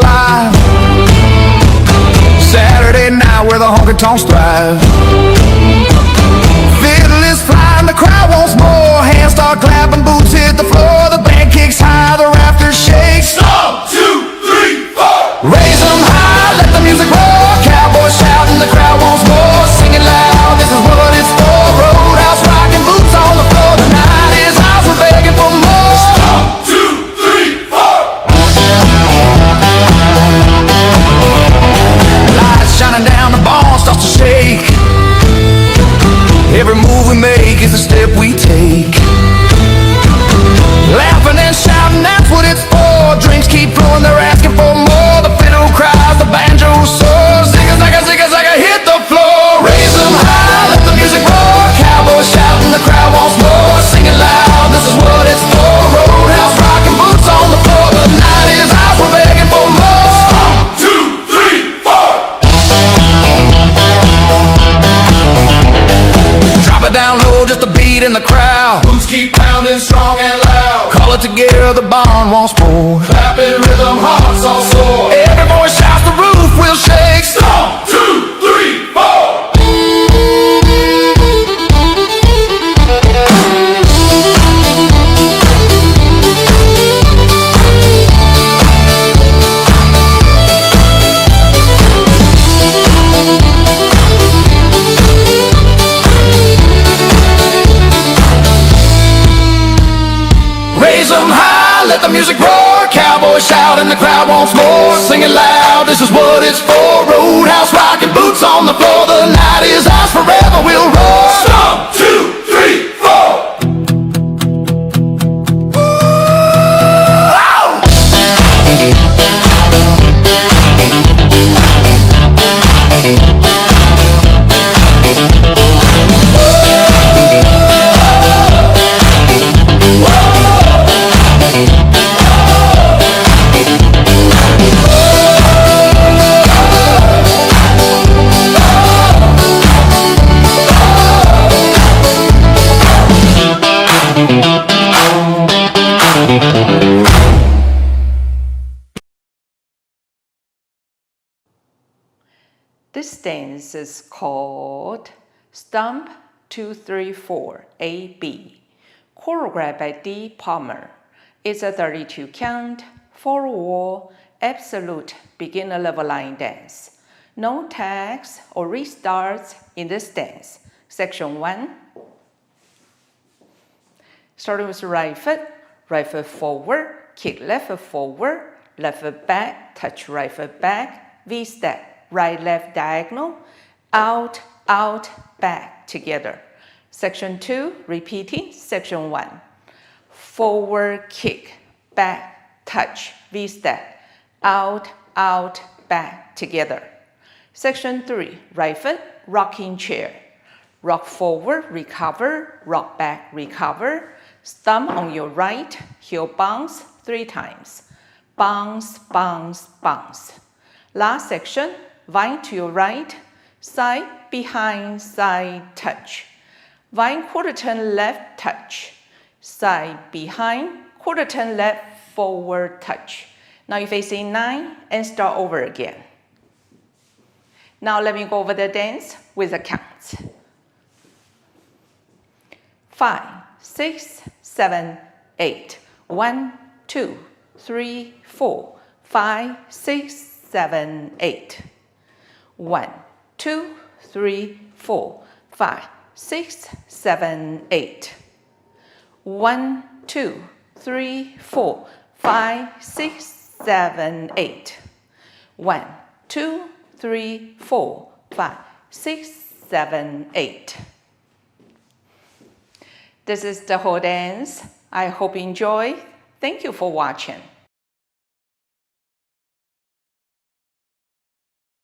alive. Saturday night where the honky-tonks thrive. Fiddle is flying, the crowd wants more. Hands start clapping, boots hit the floor. The band kicks high, the rafters shake. Stomp, 2, 3, 4. Raise them high, let the music roar. Cowboys shouting, the crowd wants more. Sing it loud, this is what it's for. Roadhouse rocking, boots on the floor. The night is ours, we're begging for more. Stomp, 2, 3, 4. Lights shining down, the barn starts to shake. Every move we make is a step we take. Laughing and shouting, that's what it's for. Drinks keep flowing, they're asking for more. The fiddle cries, the banjo soars. Zigga, hit the floor. Raise them high, let the music roar. Cowboys shouting, the crowd wants more. Sing it loud, this is what it's for. Roadhouse rocking, boots on the floor. The night is ours, we're begging for more. Stomp, 2, 3, 4. Drop it down low, just a beat in the crowd. Boots keep pounding strong and loud. Call it together, the barn wants more. Clapping rhythm, hearts all sore. Every voice shouts, the roof will shake. Stomp, 2, 3, 4. Raise them high, let the music roar. Cowboys shouting, the crowd wants more. Sing it loud, this is what it's for. Roadhouse rocking, boots on the floor. The night is ours, forever we'll roar. Stomp, 2, 3, 4. This dance is called Stomp 234 AB, choreographed by D. Palmer. It's a 32 count, 4-wall, absolute beginner level line dance. No tags or restarts in this dance. Section 1. Starting with right foot forward, kick left foot forward, left foot back, touch right foot back, V-step. Right, left diagonal, out, out, back, together. Section 2, repeating. Section 1, forward kick, back, touch, V-step, out, out, back, together. Section 3, right foot, rocking chair. Rock forward, recover, rock back, recover. Stomp on your right, heel bounce 3 times. Bounce, bounce, bounce. Last section, vine to your right, side, behind, side, touch. Vine, quarter turn left, touch. Side, behind, quarter turn left, forward, touch. Now you're facing 9 and start over again. Now let me go over the dance with the counts. 5, 6, 7, 8. 1, 2, 3, 4, 5, 6, 7, 8. 1, 2, 3, 4, 5, 6, 7, 8. 1, 2, 3, 4, 5, 6, 7, 8. 1, 2, 3, 4, 5, 6, 7, 8. This is the whole dance. I hope you enjoy. Thank you for watching.